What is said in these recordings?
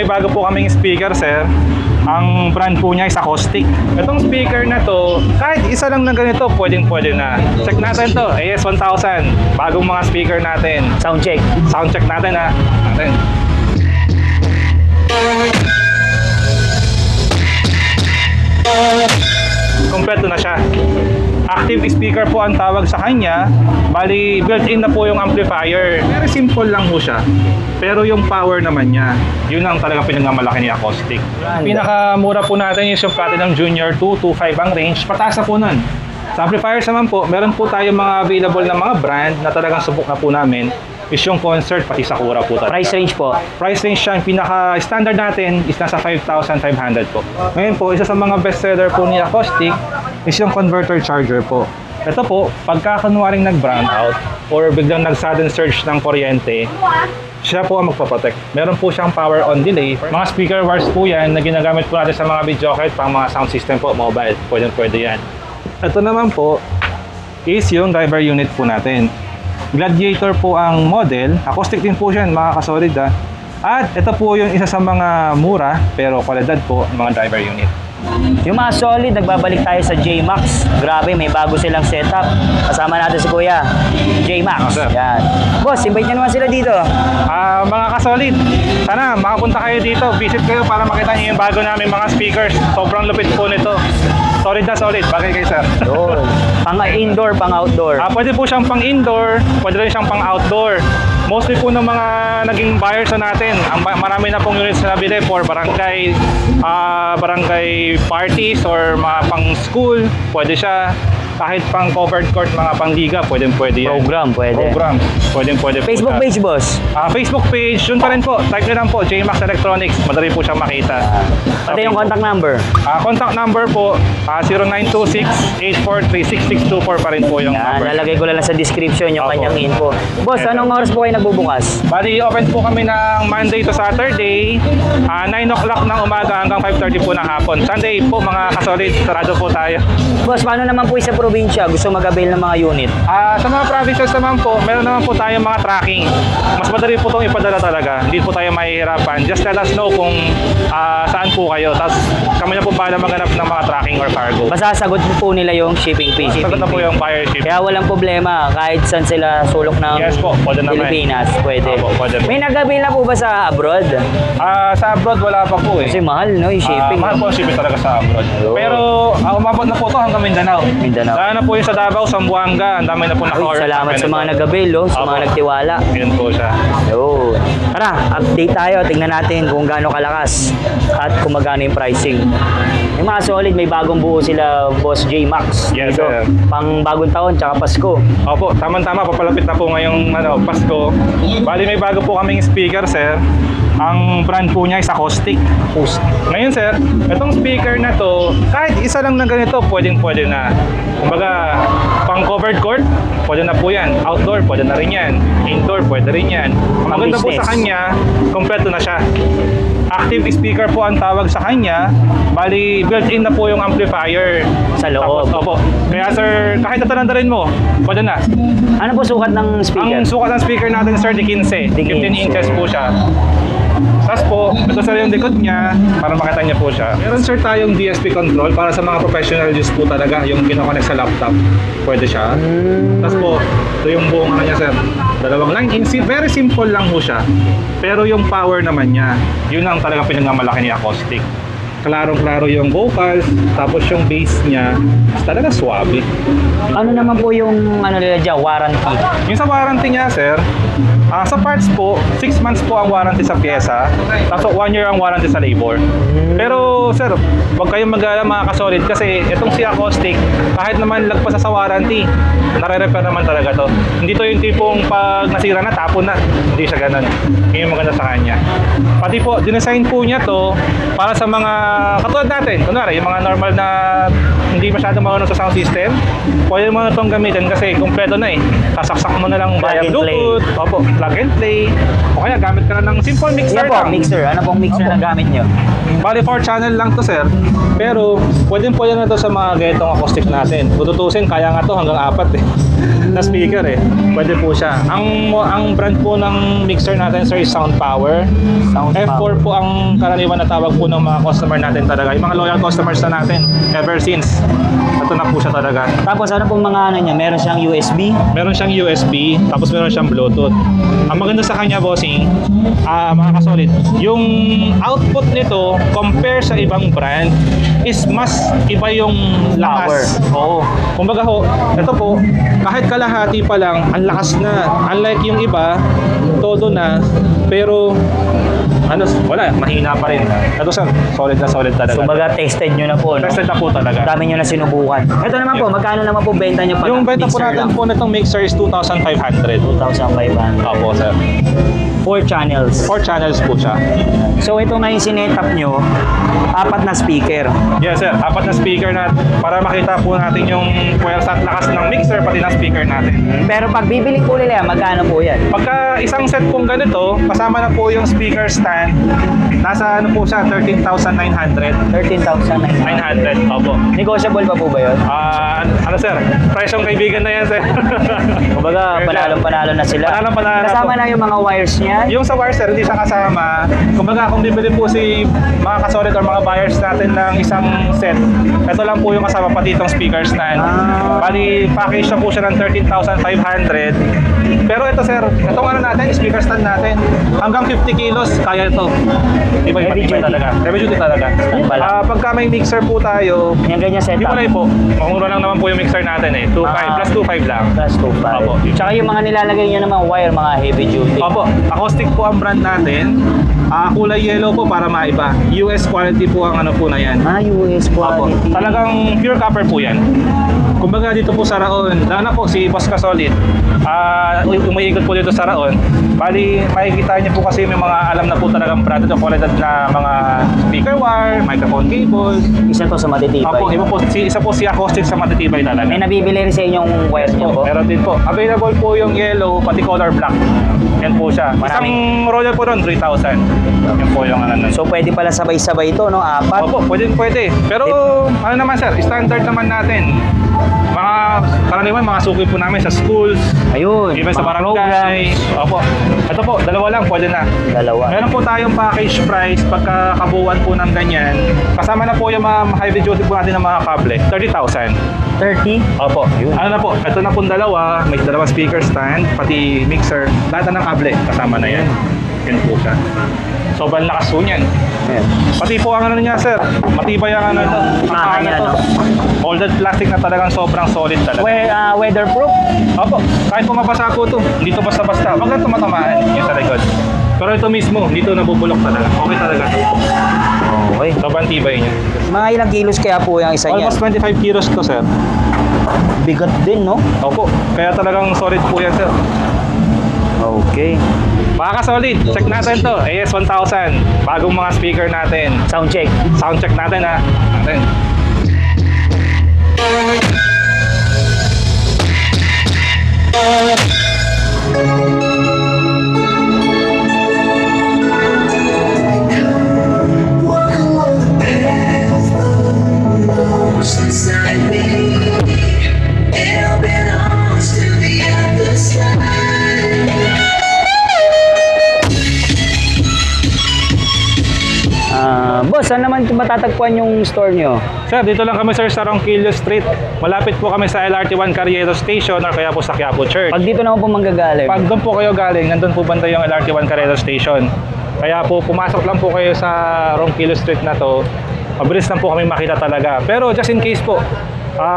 bago po kaming speaker, sir. Ang brand po niya is Acoustic. Itong speaker na to, kahit isa lang na ganito, pwede na. Check natin to, AS1000. Bagong mga speaker natin. Sound check. Sound check natin ha. Kompleto na siya. Active speaker po ang tawag sa kanya. Bali, built-in na po yung amplifier. Very simple lang po siya. Pero yung power naman niya, yun ang talagang pinagmamalaki ni Acoustic. Pinakamura po natin is yung Platinum Junior 225 ang range. Pataas na po nun. Sa amplifiers naman po, meron po tayo mga available na mga brand na talagang subok na po namin. Is yung Concert, pati Sakura po talaga. Price range po? Price range siya, yung pinaka-standard natin is nasa 5,500 po. Ngayon po, isa sa mga bestseller po ni Acoustic is yung converter charger po. Ito po, pagka kunwaring nag-brown out or biglang nag-sudden surge ng kuryente, siya po ang magpaprotect. Meron po siyang power on delay. Mga speaker wires po yan na ginagamit po natin sa mga video kahit pang mga sound system po, mobile. Pwede yan. Ito naman po is yung driver unit po natin. Gladiator po ang model. Acoustic din po siya, mga kasolid ha. At ito po yung isa sa mga mura pero kwalidad po ng mga driver unit. Yung mga solid, nagbabalik tayo sa J-Max. Grabe, may bago silang setup. Kasama natin si Kuya, J-Max. Yan. Boss, invite nyo naman sila dito. Mga kasolid, sana makapunta kayo dito. Visit kayo para makita nyo yung bago namin mga speakers. Sobrang lupit po nito. Solid na solid. Bagay kayo, sir. Pang indoor, pang outdoor. Pwede po siyang pang indoor, pwede rin siyang pang outdoor. Mostly po ng mga naging buyers na natin, marami na pong units na nabili for barangay parties or mga pang school, pwede siya. Kahit pang covered court, mga pang liga, pwede yan. Program, pwede. Pwede Facebook page, boss? Facebook page, yun pa rin po. Type nyo lang po, J-Max Electronics. Madali po siyang makita. Pati yung contact number? Contact number po, 0926-843-6624 pa rin po yung number. Lalagay ko lang sa description yung kanyang info. Boss, anong oras po kayo nagbubukas? Bali, open po kami ng Monday to Saturday, 9 o'clock ng umaga hanggang 5:30 po ng hapon. Sunday po, mga kasolid, sarado po tayo. Boss, paano naman po sa probinsya gusto mag-avail ng mga unit? Sa mga provinces naman po, meron naman po tayong mga tracking. Mas madali po itong ipadala talaga. Hindi po tayo mahihirapan. Just let us know kung saan po kayo. Tapos kami na po bahala maghanap ng mga tracking or cargo. Masasagot po nila yung shipping fee. Sagot na po yung buyer ship. Kaya walang problema. Kahit saan sila sulok ng Pilipinas, pwede. Pwede. May nag-avail na po ba sa abroad? Sa abroad wala pa po eh. Kasi mahal, no? Yung shipping. Mahal po ang shipping talaga sa abroad. Pero umabot na po ito hanggang Mindanao. Sana po yung sa Davao, Zamboanga, ang dami na po naka-order. Salamat sa mga nag-avail, sa mga nagtiwala. Yun po siya. Yun. Tara, update tayo. Tingnan natin kung gaano kalakas at kung magkano yung pricing. Yung mga solid, may bagong buo sila, Boss J-Max. Yes, dito. sir. Pang bagong taon, tsaka Pasko. Opo, tama-tama. Papalapit na po ngayong Pasko. Bali, may bago po kaming speaker, sir. Ang brand po niya is Acoustic. Ngayon, sir, itong speaker na to, kahit isa lang na ganito, pwede na. Kumbaga, pang covered court, pwede na po yan. Outdoor, pwede na rin yan. Indoor, pwede rin yan. Ang maganda po sa kanya, kompleto na siya. Active speaker po ang tawag sa kanya. Bali, built-in na po yung amplifier. Sa loob. Tapos, opo. Kaya sir, kahit natalandarin mo, pwede na. Ano po sukat ng speaker? Ang sukat ng speaker natin, sir, di 15. 15 inches po siya. Tapos po, ito sir yung likod niya para makita niya po siya. Meron sir tayong DSP control para sa mga professional use po talaga, yung kinoconnect sa laptop. Pwede siya. Tapos po, ito yung buong ano niya sir. Dalawang line. Very simple lang po siya. Pero yung power naman niya, yun ang talagang pinagmamalaki ni Acoustic. Klarong-klaro yung vocals, tapos yung bass niya, talaga swabe. Ano naman po yung nila dyan, warranty? Yung sa warranty niya, sir, sa parts po, 6 months po ang warranty sa pyesa, tapos 1 year ang warranty sa labor. Pero, sir, huwag kayong mag-alala mga kasolid kasi itong si Acoustic, kahit naman lagpas sa warranty, nare-repair naman talaga to. Hindi to yung tipong pag nasira na, tapon na. Hindi siya ganun. Yun yung maganda sa kanya. Pati po, dinesign po niya to para sa mga katulad natin, kunwari, yung mga normal na hindi masyadong marunong sa sound system, pwede mo na itong gamitin kasi kumpleto na eh. Sasaksak mo na lang via and Bluetooth, opo, plug and play, o kaya gamit ka na ng simple mixer Yan po, lang. mixer. Ano pong mixer Opo. na gamit nyo? Bali 4 channel lang to sir, pero pwede na to sa mga ganitong acoustic natin. Tututusin, kaya nga to hanggang 4 eh. Na speaker eh. Pwede po siya. Ang brand po ng mixer natin sir is Sound Power. Sound F4 power. po ang karaniwan na tawag po ng mga customer natin talaga. Yung mga loyal customers na natin ever since. Ito na po siya talaga. Tapos ano pong mga ano niya? Meron siyang USB. Meron siyang USB, tapos meron siyang Bluetooth. Ang maganda sa kanya, bossing, mga kasolid, yung output nito compare sa ibang brand is mas iba yung lakas. Oo. Kumbaga ho, ito po, kahit kalahati pa lang, ang lakas na. Unlike yung iba, todo na, pero wala, mahina pa rin. Ito sir, solid talaga. So baga tested nyo na po, no? Tested na po talaga. Dami nyo na sinubukan. Ito naman po, magkano naman po benta nyo pa? Yung benta po mixer natin lang? po nitong mixer is 2,500. 2,500. Opo sir. 4 channels. 4 channels po siya. So ito ngayon sinetap nyo, 4 na speaker. Yes sir, 4 na speaker na para makita po natin yung puwersa at lakas ng mixer pati ng speaker natin. Pero pag bibili po nila, magkano po yan? Pagka isang set pong ganito, kasama na po yung speaker stand, nasa ano po siya, 13,900. 13,900. 900, opo. Negotiable pa po ba yun? Ano sir, presyong kaibigan na yan sir. Kumbaga, panalong-panalo na sila. Panalong-panalo na Kasama po. na yung mga wires niya. Yung sa wire sir, hindi siya kasama. Kumbaga kung bibili po si mga kasolid or mga buyers natin ng isang set, ito lang po yung kasama pati itong speaker stand. Bali, package na po siya ng 13,500. Pero ito sir, itong ano natin, speaker stand natin, hanggang 50 kilos, kaya ito. Heavy duty. Talaga. Heavy duty talaga. Stand pala. Pagka may mixer po tayo, Yung ganyan hindi setup. mo po. Mamura lang naman po yung mixer natin eh. 2.5 plus 2.5 lang. Plus 2.5. Opo. Tsaka yung mga nilalagay niya naman wire, mga heavy duty. Opo, acoustic po ang brand natin. Kulay yellow po para maiba. US quality po ang ano po na yan. US Opo, quality. talagang pure copper po yan. Kumbaga dito po sa Raon, lalo na po si Boss Kasolid, umiikot po dito sa Raon. Bali, makikita niyo po kasi may mga alam na po talagang branded o quality na mga speaker wire, microphone cable. Isa to sa matitibay. Opo, isa po si acoustic sa matitibay talaga. May nabibili rin sa inyong wire niyo po? Meron din po. Available po yung yellow, pati color black. Yan po siya. Isang roller po ron, 3,000. Yan po yung ano nun. So pwede pala sabay-sabay ito, no? 4. Opo, pwede. Pero ano naman sir, standard naman natin. Mga karaniwan, mga suki po namin sa schools, Ayun. even sa mga barangay. Opo. Ito po, dalawa lang, pwede na. Dalawa. Meron po tayong package price pagka kabuuan po ng ganyan. Kasama na po yung mga heavy duty po natin ng mga kable, 30,000. 30. Opo. Ano na po, ito na po dalawa, may dalawang speaker stand, pati mixer, lahat na ng kable, kasama na yan. Yan po siya. Sobrang lakas po niyan. Ayan. Pati po ang ano niya sir, matibay ang ano ito. Mahal niya, no? Molded plastic na talagang sobrang solid talaga. Weatherproof. Opo, kahit po mabasa po ito, hindi ito basta-basta. Wag lang tumatamaan yung sa likod. Pero ito mismo, dito nabubulok talaga. Okay talaga ito. Okay. Sobrang tibay niya. Mga ilang kilos kaya po yung isa niya? Almost 25 kilos to sir. Bigat din, no? Opo, kaya talagang solid po yan sir. Okay. Mga ka-solid, check natin to. AS1000, bagong mga speaker natin. Sound check. Sound check natin ha. Natin. Inside me, it all belongs to the other side. Boss, saan naman matatagpuan yung store nyo? Sir, dito lang kami sir sa Ronquillo Street. Malapit po kami sa LRT1 Carriedo Station or kaya po sa Quiapo Church. Pag dito naman po manggagaling. Pag doon po kayo galing, nandun po banda yung LRT1 Carriedo Station. Kaya po, pumasok lang po kayo sa Ronquillo Street na to. Mabilis lang po kami makita talaga. Pero just in case po,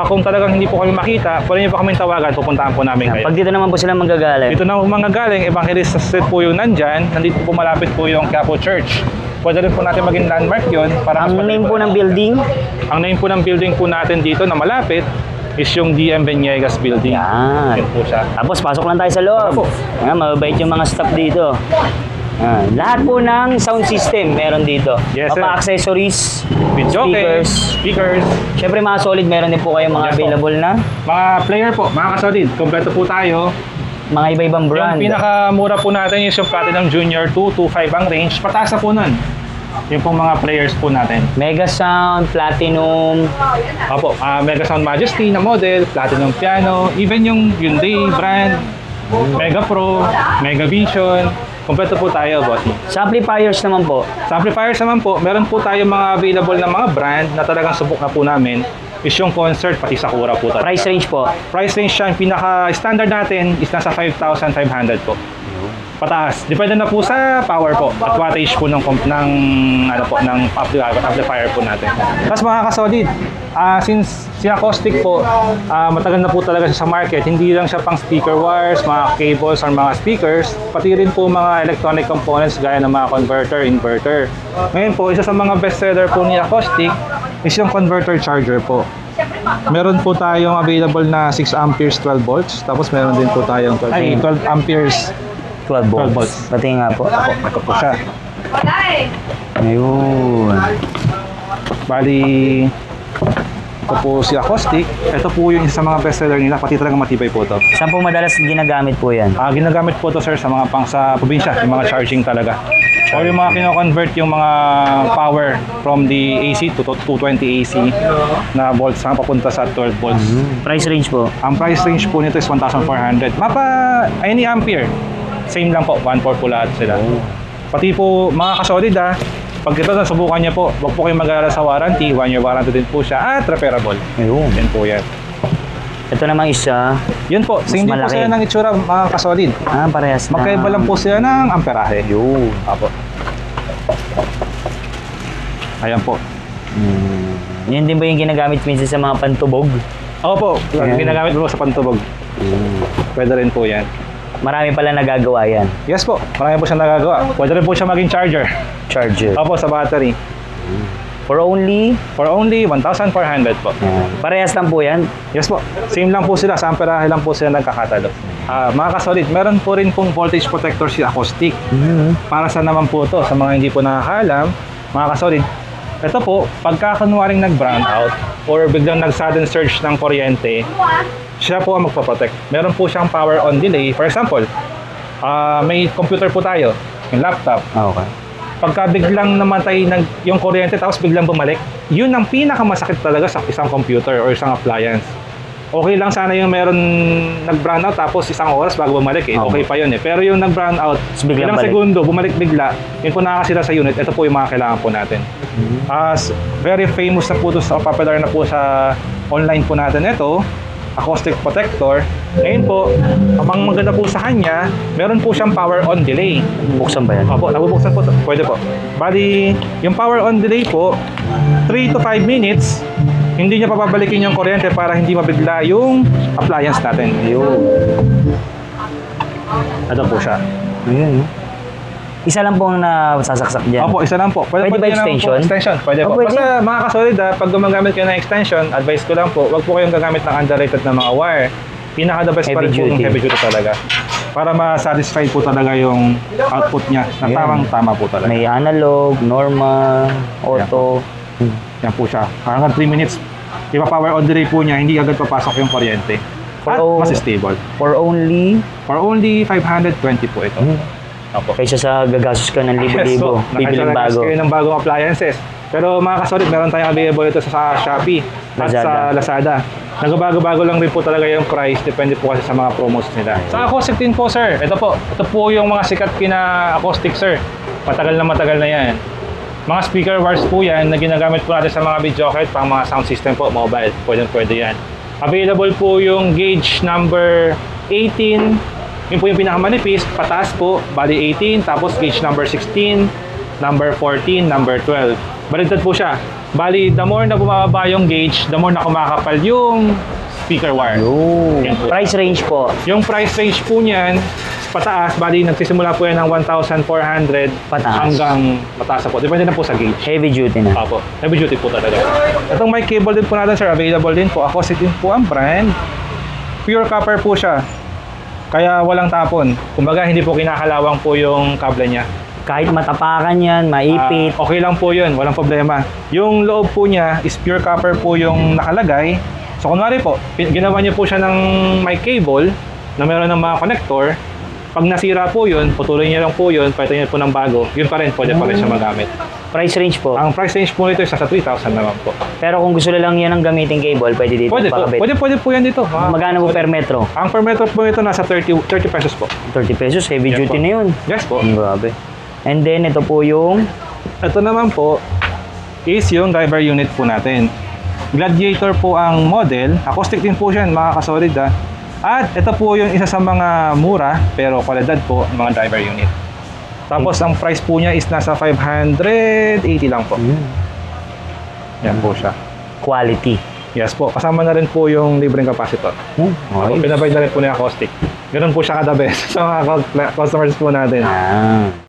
kung talagang hindi po kami makita, pwede niyo po kami tawagan, pupuntahan po namin kayo. Pag dito naman po sila manggagaling. Dito na po mga galing, Evangelista Street po yung nandyan. Nandito po malapit po yung Quiapo Church. Pwede rin po natin maging landmark yun. Para Ang name po ng building? Ang name po ng building po natin dito na malapit is yung DM Veniegas Building. Yan. Yan po siya. Tapos pasok lang tayo sa loob. Opo. Ayan, mababait yung mga staff dito. Lahat po ng sound system meron dito. Yes, sir. Accessories, Video speakers. Siyempre mga solid, meron din po kayong mga Yes, po. available na Mga player po, mga kasolid, kompleto po tayo. mga iba-ibang brand. Yung pinakamura po natin is yung Platinum Junior 225 ang range. Pataas na po nun. Yung pong mga players po natin. Mega Sound, Platinum. Opo, Mega Sound Majesty na model, Platinum Piano, even yung Hyundai brand, Mega Pro, Mega Vision, kompleto po tayo, boss. Sa amplifiers naman po, Sa amplifiers naman po, meron po tayo mga available na mga brand na talagang subok na po namin is yung Concert, pati Sakura po talaga. price range po. Price range siya, pinaka-standard natin is nasa 5,500 po. Pataas. Depende na po sa power po at wattage po ng amplifier po natin. Tapos mga kasolid, since si Acoustic po, matagal na po talaga siya sa market. Hindi lang siya pang speaker wires, mga cables or mga speakers, pati rin po mga electronic components gaya ng mga converter, inverter. Ngayon po, isa sa mga best seller po ni Acoustic is yung converter charger po. Meron po tayong available na 6 amperes 12 volts, tapos meron din po tayong 12 amperes 12 volts. volts. Pati nga po. Ito po siya. Ayun. Bali, ito po si Acoustic. Ito po yung isa sa mga bestseller nila, pati talaga matibay po ito. Saan po madalas ginagamit po yan? Ginagamit po ito, sir, sa mga pang sa probinsya, yung mga charging talaga. O yung mga kino-convert yung mga power from the AC to 220 AC na volts na papunta sa 12 volts. Price range po. Ang price range po nito is 1,400. Any ampere. Same lang po, 1.4 po lahat sila. Pati po mga kasolid pag ito nasubukan niya po, wag po kayong mag-alala sa warranty, 1-year warranty din po siya at repairable. Ayun. Yan po yan. Ito namang isa. Yun po, same din po malaki. sila ng itsura mga kasolid. Parehas na. Magkaiba lang po sila ng amperahe. Yun. Apo. Ayan po. Yan din ba yung ginagamit minsan sa mga pantubog? Opo, Ayan. ginagamit po sa pantubog. Pwede rin po yan. Marami pala nagagawa yan. Yes po, marami po siyang nagagawa. Pwede rin po siya maging charger. Charger. Opo, sa battery. For only? For only 1,400 po. Parehas lang po yan. Yes po, same lang po sila. Sa amperahe lang po sila nagkakatalo. Mga kasolid, meron po rin pong voltage protector si Acoustic. Para sa naman po to sa mga hindi po nakakaalam, mga kasolid, ito po, pagka kunwaring nag-brown out or biglang nag-sudden surge ng kuryente, siya po ang magpaprotect. Meron po siyang power on delay. For example, may computer po tayo, yung laptop. Okay. Pagka biglang namatay yung kuryente tapos biglang bumalik, yun ang pinakamasakit talaga sa isang computer or isang appliance. Okay lang sana yung meron nag-brown out tapos isang oras bago bumalik Okay pa yun Pero yung nag-brown out, biglang ilang balik. segundo, bumalik bigla, yun po nakakasira sa unit. Ito po yung mga kailangan po natin. Very famous na po ito, popular na po sa online po natin ito. Acoustic protector. Ngayon po, ang maganda po sa kanya, meron po siyang power on delay. Buksan ba yan? Opo, nabubuksan po. Pwede po. Bali, yung power on delay po, 3 to 5 minutes, hindi niya papabalikin yung kuryente para hindi mabigla yung appliance natin. Yun. Ito po siya. Ayun. Isa lang pong nasasaksak dyan. Opo, isa lang po. Pwede ba niya naman extension? Po, extension, pwede po. Pwede. Basta mga kasolid, pag gumagamit kayo ng extension, advice ko lang po, wag po kayong gagamit ng underrated na mga wire. Pinaka-the best pa rin po yung heavy duty talaga. Para ma-satisfy po talaga yung output niya na tamang-tama po talaga. May analog, normal, auto. Yan po siya. Hanggang 3 minutes. Ipa-power on delay po niya, hindi agad papasok yung kuryente. At mas stable. For only? For only 520 po ito. Opo. Kaysa sa gagastos ka ng libo-libo, bibiling bago. Kayo ng bagong appliances. Pero mga kasolid, meron tayong available ito sa Shopee at sa Lazada. Nagbabago-bago lang rin po talaga yung price. Depende po kasi sa mga promos nila. Sa Acoustic din po, sir. Ito po yung mga sikat kina Acoustic, sir. Matagal na yan. Mga speaker wires po yan na ginagamit po natin sa mga video kahit pang mga sound system po, mobile. Pwede yan. Available po yung gauge number 18. Yun po yung pinakamanipis, pataas po, bali 18, tapos gauge number 16, number 14, number 12. Baligtad po siya. Bali, the more na bumababa yung gauge, the more na kumakapal yung speaker wire. Yan po. Price range po? Yung price range po niyan, pataas, bali nagsisimula po yan ng 1,400 hanggang mataas po. Depende na po sa gauge. Heavy duty na. Opo, heavy duty po talaga. Itong mic cable din po natin, sir, available din po. Acoustic din po ang brand. Pure copper po siya. Kaya walang tapon. Kumbaga, hindi po kinakalawang po yung kable niya. Kahit matapakan yan, maipit. Okay lang po yun, walang problema. Yung loob po niya is pure copper po yung nakalagay. So kunwari po, ginawa niyo po siya ng may cable na meron ng mga connector. Pag nasira po yun, putulin niyo lang po yun, palitan niyo po ng bago. Yun pa rin, pwede pa rin siya magamit. Price range po. Ang price range po nito is nasa 3,000 naman po. Pero kung gusto lang yan ng gamitin cable, pwede dito Pwede po, pakabit. pwede po yan dito. Magkano po per metro? Ang per metro po nito nasa 30 pesos po. 30 pesos, heavy Yes duty po. na yun. Yes po. Grabe. And then, ito po yung Ito naman po is yung driver unit po natin. Gladiator po ang model. Acoustic din po siya, mga kasolid ha. At ito po yung isa sa mga mura pero kwalidad po ng mga driver unit. Tapos ang price po niya is nasa 580 lang po. Yan po siya. quality. Yes po. Kasama na rin po yung libreng capacitor. Okay. Pinabay na rin po ni acoustic. Ganun po siya kada best sa mga customers po natin. Ah.